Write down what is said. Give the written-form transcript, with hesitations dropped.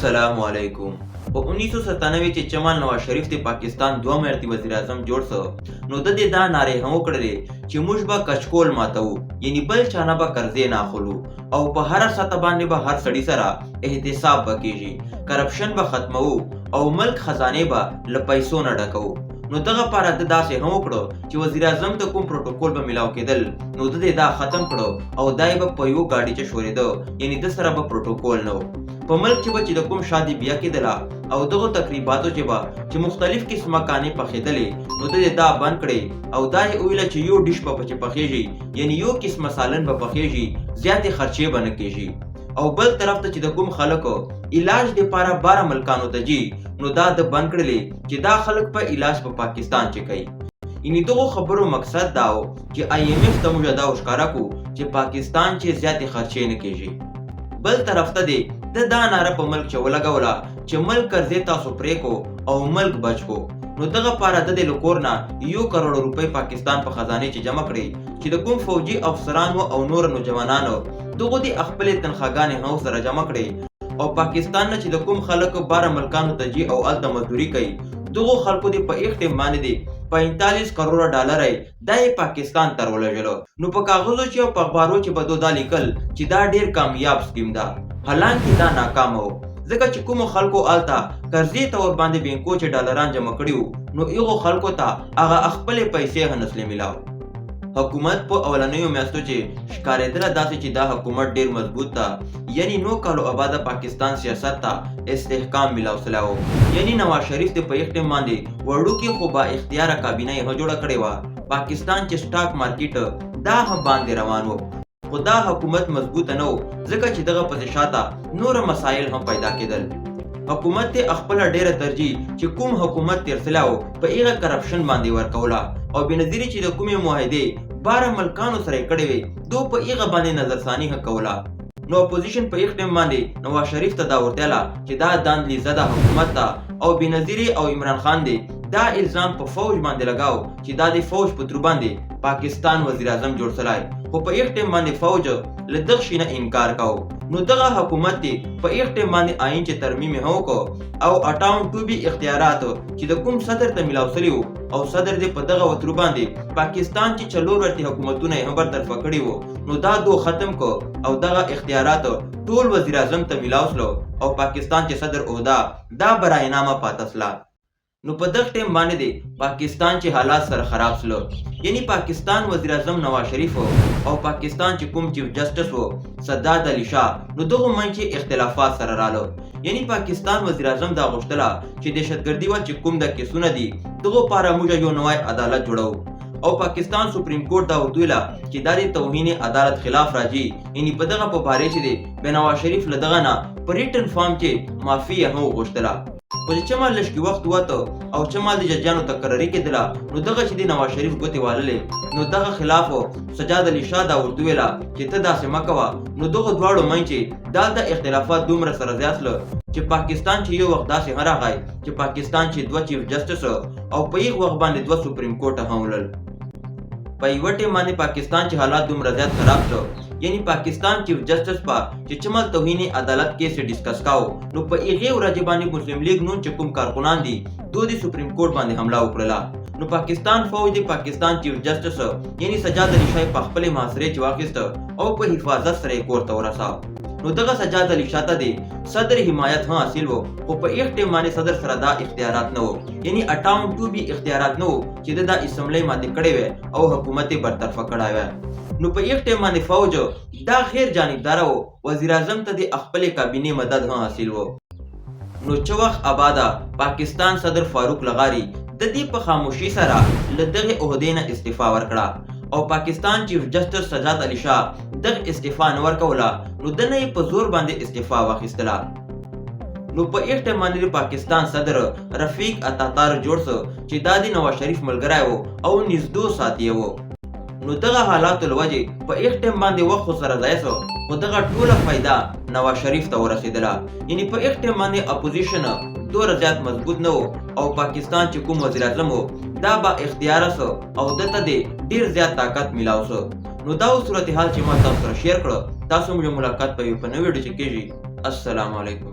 السلام علیکم. په 1997 کې جمال نواز شریف د پاکستان دوه مرتبه وزیر اعظم جوړ سو نو د دې دا نارې هم وکړلې چې موږ به کچکول ماتو، یعنی بل چانه به قرضې نه اخلو او په هر سطح باندې به هر سړي سره احتساب به کیږي، کرپشن به ختمو او ملک خزانه به له پیسو نه ډکو. نو دغه پاره د داسې هم وکړو چې وزیر اعظم ته کوم پروتوکول به ملاو کېدل نو د دې دا ختم کړو او دای به په یو گاډي چې شورېده، یعنی د سره به پروتوکول نه په ملک کې به چې د کوم شادي بیا کېدله او دغه تقریباتو چې به چې مختلف قسمه کانې پخېدلې نو د دې دا بند کړې او دا یې ویله چې یو ډیش به چې پخېږي، یعنی یو قسمه سالن به پخېږي، زیاتې خرچې به نه کېږي. او بل طرف ته چې د کوم خلکو علاج دپاره 12 ملکانو ته ځي نو دا د بند کړلې چې دا خلک په علاج په پاکستان چې کوي. یعنی دغو خبرو مقصد دا و چې IMF ته موږ دا وښکاره کړو چې پاکستان چې زیاتې خرچې نه کېږي. بل طرف ته دی د دا ناره په ملک چې ولګوله چې ملک قرضې تاسو پرېکو او ملک بچ کو. نو دغه پاره د دې له کور نه 1 کروڑ روپۍ پاکستان په خزانه چې جمع کړي چې د کوم فوجي افسرانو او نور نوجوانانو دغه د خپلې تنخواګانې هم سره جمع کړي او پاکستان نه چې د کوم خلکو 12 ملکانو ته جي او الته مزدوري کوي دغه خلکو د په ایک ټیم باندې دی 45 کروڑ ډالر د پاکستان تر ولګلو. نو په کاغذو چې او په اخبارو چې بدو دا لیکل چې دا ډیر کامیاب سکیم ده، حالانکه دا ناکام وو ځکه چې کوم خلکو آلته قرضې ته ور باندې بینکو چې ډالران جمع کړیو نو ایغو خلکو ته هغه خپل پیسې هنسلې ملاو. حکومت په اولنیو میاشتو چې ښکارېدله داسې چې دا حکومت ډیر مضبوط ده، یعنی 9 کالو آباده پاکستان سیاست ته استحکام ملاو سلا و. یعنی نواز شریف ته په یک ټیم باندې وړوکې خو با اختیاره کابینه یې جوړه کړې وه. پاکستان چې سټاک مارکیټ دا هم باندې روان و خو دا حکومت مضبوطه نه و ځکه چې دغه پسې شاته نور مسایل هم پیدا کېدل. حکومت ته خپل ډیره ترجیح چې کوم حکومت تیرسلا و په ایغه کرپشن باندې ورکوله او بنظیري چې د کومې معاهدې 12 ملکانو سره کړې وي دو په ایغه باندې نظرثاني کوله. نو اپوزیشن په یک ټیم باندې نواز شریف ته دا ورتله چې دا داندلی زده حکومت ته او بنظیري او عمران خان دی دا الزام په فوج باندې لگاو چې دا د فوج په تر باندې پاکستان وزیر اعظم جوړ سلای، خو په یک ټیم باندې فوج له دغه شي نه انکار کاو. نو دغه حکومت دی په یک ټیم باندې آئین چې ترمیم هو کو او 58 اختیارات چې د کوم صدر ته ملاو سلیو او صدر دې په دغه وتر باندې پاکستان چې چلور ورتي حکومتونه هم برطرف کړي وو نو دا دو ختم کو او دغه اختیارات ټول وزیر اعظم ته ملاو سلو او پاکستان چې صدر عہده دا برائنامه پاتسلا. نو په دغه ټیم باندې دی پاکستان چې حالات سره خراب سلو، یعنی پاکستان وزیر اعظم نواز شریف او پاکستان چې کوم چیف جسټس وو سداد علي شاه نو دغه منځ اختلافات سره رالو. یعنی پاکستان وزیر اعظم دا غوښتله چې دهشتګردي وا چې کوم د کیسونه دي دغه لپاره موږ یو نوی عدالت جوړو او پاکستان سپریم کورټ دا ورتویله چې دا د توهین عدالت خلاف راځي، یعنی په دغه په باره چې دی د نواز شریف له دغه نه په ریټن فارم کې معافي هم غوښتله. خو چې چمال لږ وخت وته او چمال د ججانو تکراري کېدله نو دغه چې د نواز شریف ګوتې واللې نو دغه خلاف سجاد علي شاه دا ورته ویله چې ته داسې مه کوه. نو دغه دواړو منځ دلته اختلافات دومره سره زیات سله چې پاکستان چې یو وخت داسې هم راغی چې پاکستان چې 2 چیف جسټس او په یو وخت باندې 2 سپریم کورټ هم ولل. په یوه ټیم باندې پاکستان چې حالات دومره زیات خراب شو، یعنی پاکستان چیف جسټس په چې چمل توهین عدالت کیس ډیسکس کاو نو په ایغه ورځ باندې مسلم لیگ نون چې کوم کارکونان دي دوی سپریم کورټ باندې حمله وکړه. نو پاکستان فوج دی پاکستان چیف جسټس یعنی سجاد علي شاه په خپل محاصره چې واخیسته او په حفاظت سره کور ته ورساو. نو دغه سجاد علي شاه ته دی صدر حمایت هم حاصل وو خو په یک ټیم باندې صدر سره دا اختیارات نه وو، یعنی 58 اختیارات نه وو چې د اسمبلی باندې کړي وي او حکومت برطرف کړای وي. نو په یک ټیم باندې فوج دا غیر جانبدار وو، وزیر اعظم ته د خپل کابینه مدد هم حاصل وو. نو چوخ آباده پاکستان صدر فاروق لغاری د دې په خاموشي سره له دغه عہدې نه استعفا ورکړه او پاکستان چیف جسټس سجاد علي شاه دغه استعفا نه ورکوله نو د نه په زور باندې استعفا واخیستله. نو په یک ټیم باندې پاکستان صدر رفیق اتاتار جوړ سو چې دا د نواز شریف ملګری وو او نږدې ساتي وو. نو دغه حالات لوجه په یک ټیم باندې وخت سره ځای سو خو دغه ټوله فائدہ نواز شریف ته ورسېدله. یعنی په یک ټیم باندې اپوزیشن دوره زیات مضبوط نه وو او پاکستان چې کوم وزیر اعظم وو دا با اختیار سو او دته ډیر زیات طاقت ملاو سو. نو دا صورتحال چې ما تاسو سره شیر کړو، تاسو موږ ملاقات په یو نوې ویډیو کې کېږي. السلام علیکم.